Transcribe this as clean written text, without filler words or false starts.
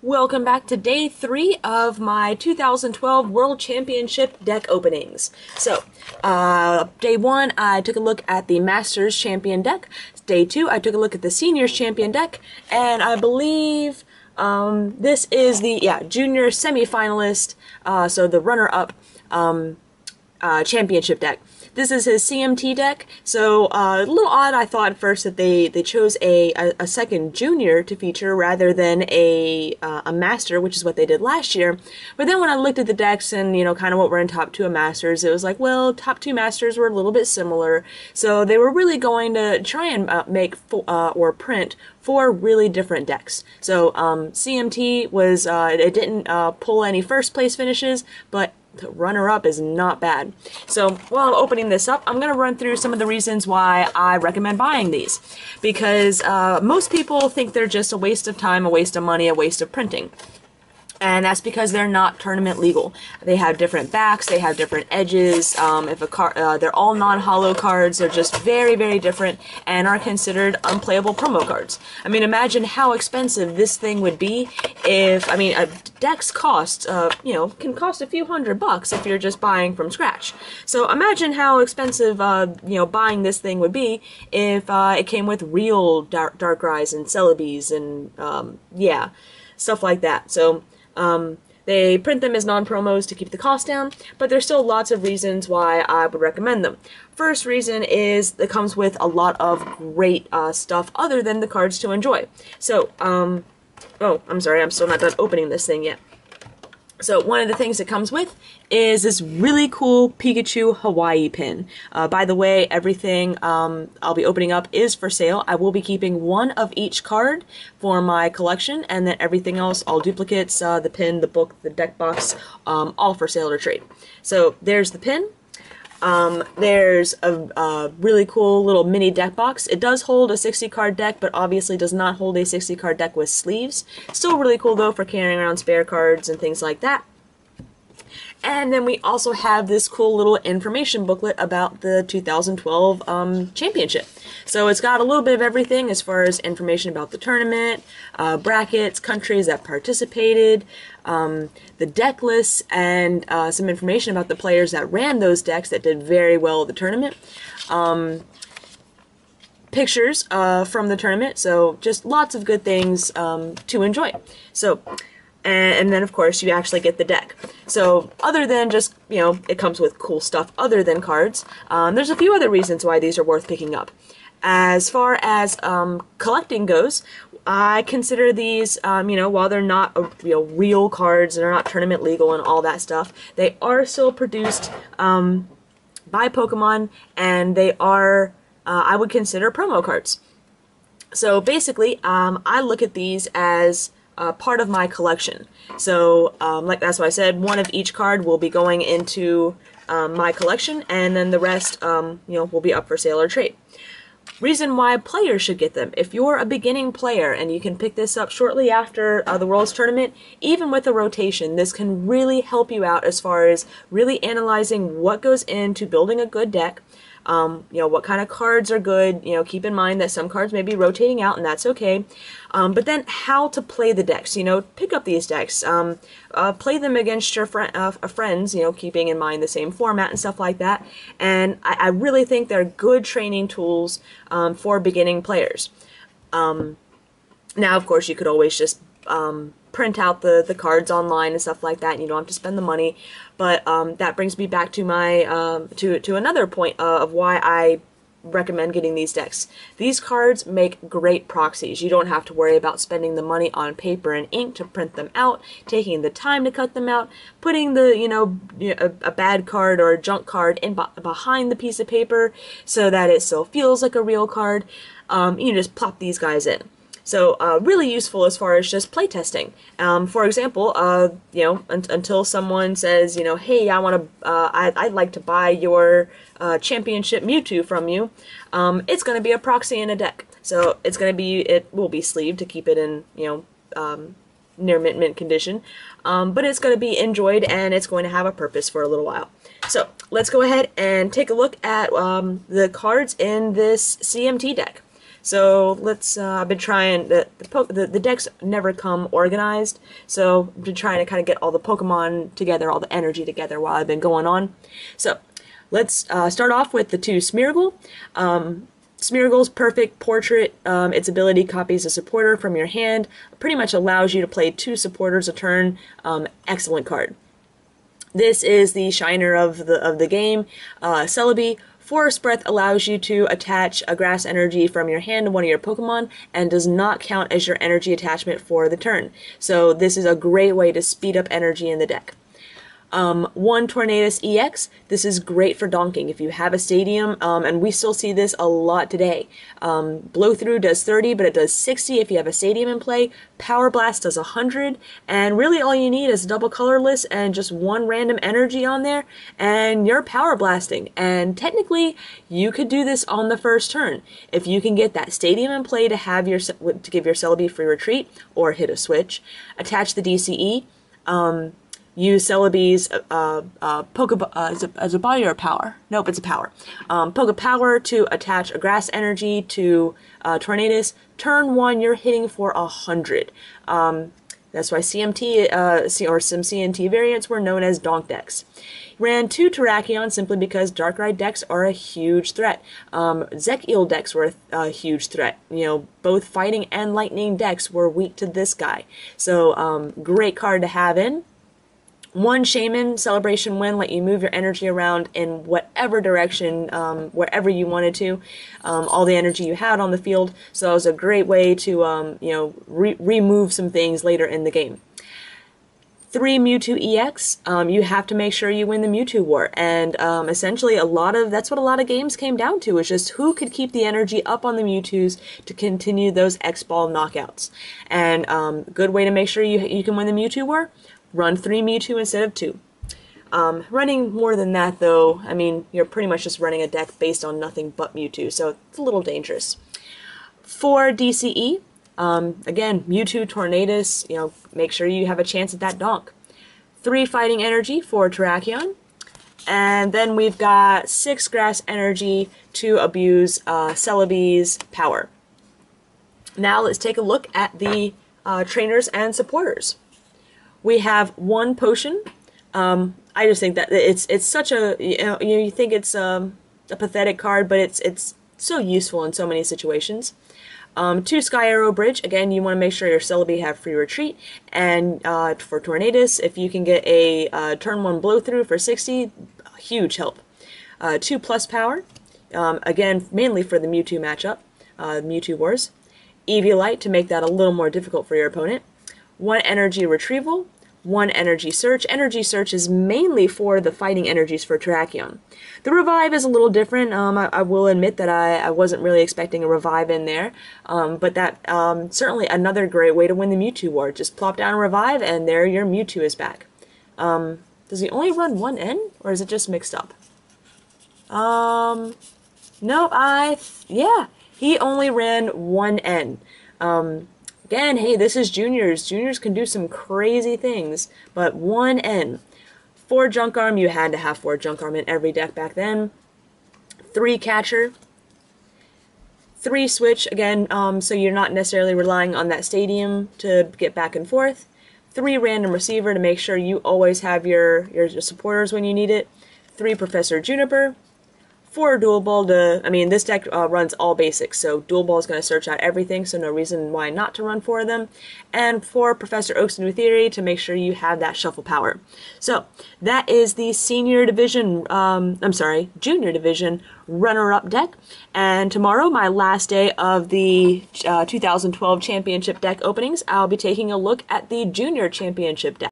Welcome back to day 3 of my 2012 World Championship deck openings. So, day 1, I took a look at the Masters Champion deck. Day 2, I took a look at the Seniors Champion deck. And I believe this is the Junior semifinalist, so the runner-up championship deck. This is his CMT deck, so a little odd I thought at first that they chose a second junior to feature rather than a master, which is what they did last year. But then when I looked at the decks and, you know, kind of what were in top 2 of masters, it was like, well, top 2 masters were a little bit similar, so they were really going to try and make or print 4 really different decks. So CMT was, it didn't pull any first place finishes, but the runner-up is not bad. So while I'm opening this up, I'm going to run through some of the reasons why I recommend buying these. Because most people think they're just a waste of time, a waste of money, a waste of printing. And that's because they're not tournament legal. They have different backs, they have different edges. If a card, they're all non-holo cards. They're just very, very different and are considered unplayable promo cards. I mean, imagine how expensive this thing would be if, I mean, decks cost, you know, can cost a few $100 if you're just buying from scratch. So imagine how expensive, you know, buying this thing would be if it came with real Darkrai's and Celebis and, yeah, stuff like that. So, they print them as non-promos to keep the cost down, but there's still lots of reasons why I would recommend them. First reason is it comes with a lot of great stuff other than the cards to enjoy. So, oh, I'm sorry, I'm still not done opening this thing yet. So one of the things it comes with is this really cool Pikachu Hawaii pin. By the way, everything I'll be opening up is for sale. I will be keeping one of each card for my collection, and then everything else, all duplicates, the pin, the book, the deck box, all for sale or trade. So there's the pin. There's a really cool little mini deck box. It does hold a 60 card deck, but obviously does not hold a 60 card deck with sleeves. Still really cool though for carrying around spare cards and things like that. And then we also have this cool little information booklet about the 2012 championship. So it's got a little bit of everything as far as information about the tournament, brackets, countries that participated, the deck lists, and some information about the players that ran those decks that did very well at the tournament. Pictures from the tournament, so just lots of good things to enjoy. So. And then, of course, you actually get the deck. So, other than just, you know, it comes with cool stuff other than cards, there's a few other reasons why these are worth picking up. As far as collecting goes, I consider these, you know, while they're not, you know, real cards and they're not tournament legal and all that stuff, they are still produced by Pokemon, and they are, I would consider promo cards. So, basically, I look at these as part of my collection. So, like that's what I said, one of each card will be going into my collection, and then the rest, you know, will be up for sale or trade. Reason why players should get them. If you're a beginning player and you can pick this up shortly after the World's Tournament, even with a rotation, this can really help you out as far as really analyzing what goes into building a good deck. You know, what kind of cards are good. You know, keep in mind that some cards may be rotating out, and that's okay. But then how to play the decks. You know, pick up these decks. Play them against your friends, you know, keeping in mind the same format and stuff like that. And I really think they're good training tools for beginning players. Now, of course, you could always just print out the cards online and stuff like that, and you don't have to spend the money. But that brings me back to my to another point of why I recommend getting these decks. These cards make great proxies. You don't have to worry about spending the money on paper and ink to print them out, taking the time to cut them out, putting the, you know, a bad card or a junk card in behind the piece of paper so that it still feels like a real card. You just plop these guys in. So, really useful as far as just playtesting. For example, you know, until someone says, you know, hey, I'd like to buy your championship Mewtwo from you, it's going to be a proxy in a deck. So, it will be sleeved to keep it in, you know, near mint condition. But it's going to be enjoyed, and it's going to have a purpose for a little while. So, let's go ahead and take a look at the cards in this CMT deck. So let's, I've been trying, the decks never come organized, so I've been trying to kind of get all the Pokemon together, all the energy together while I've been going on. So let's start off with the 2 Smeargle. Smeargle's perfect portrait, its ability copies a supporter from your hand, pretty much allows you to play 2 supporters a turn. Excellent card. This is the shiner of the game. Celebi, Forest Breath allows you to attach a grass energy from your hand to one of your Pokemon and does not count as your energy attachment for the turn. So this is a great way to speed up energy in the deck. 1 Tornadus EX, this is great for donking if you have a stadium, and we still see this a lot today. Blow Through does 30, but it does 60 if you have a stadium in play. Power Blast does 100, and really all you need is double colorless and just 1 random energy on there, and you're power blasting. And technically, you could do this on the first turn. If you can get that stadium in play to have to give your Celebi free retreat, or hit a switch, attach the DCE, use Celebi's as a body or a power? Nope, it's a power. Poke Power to attach a grass energy to Tornadus. Turn 1, you're hitting for 100. That's why CMT or some CNT variants were known as donk decks. Ran 2 Terrakion simply because Darkrai decks are a huge threat. Zekeel decks were a huge threat. You know, both fighting and lightning decks were weak to this guy. So great card to have in. 1 Shaman, Celebration Wind, let you move your energy around in whatever direction, wherever you wanted to, all the energy you had on the field. So that was a great way to, you know, remove some things later in the game. 3 Mewtwo EX, you have to make sure you win the Mewtwo War, and essentially that's what a lot of games came down to, is just who could keep the energy up on the Mewtwo's to continue those X-Ball knockouts. And good way to make sure you can win the Mewtwo War, run 3 Mewtwo instead of 2. Running more than that, though, I mean, you're pretty much just running a deck based on nothing but Mewtwo, so it's a little dangerous. 4 DCE, again, Mewtwo Tornadus, you know, make sure you have a chance at that donk. 3 Fighting Energy for Terrakion, and then we've got 6 Grass Energy to abuse Celebi's power. Now let's take a look at the trainers and supporters. We have 1 Potion. I just think that it's such a, you think it's a pathetic card, but it's so useful in so many situations. 2 Sky Arrow Bridge. Again, you want to make sure your Celebi have free retreat. And for Tornadus, if you can get a turn 1 blow through for 60, huge help. 2 Plus Power. Again, mainly for the Mewtwo matchup, Mewtwo Wars. Eviolite to make that a little more difficult for your opponent. 1 Energy Retrieval, 1 Energy Search. Energy Search is mainly for the fighting energies for Terrakion. The Revive is a little different. I will admit that I wasn't really expecting a Revive in there, but that certainly another great way to win the Mewtwo War. Just plop down a Revive, and there your Mewtwo is back. Does he only run 1 N, or is it just mixed up? No, yeah, he only ran 1 N. Again, hey, this is Juniors. Juniors can do some crazy things, but 1 N. 4 Junk Arm, you had to have 4 Junk Arm in every deck back then. 3 Catcher. 3 Switch, again, so you're not necessarily relying on that stadium to get back and forth. 3 Random Receiver to make sure you always have your supporters when you need it. 3 Professor Juniper. 4 Dual Ball to, I mean, this deck runs all basics, so Dual Ball is going to search out everything, so no reason why not to run 4 of them. And 4 Professor Oak's New Theory to make sure you have that shuffle power. So, that is the Junior Division runner-up deck. And tomorrow, my last day of the 2012 Championship deck openings, I'll be taking a look at the Junior Championship deck.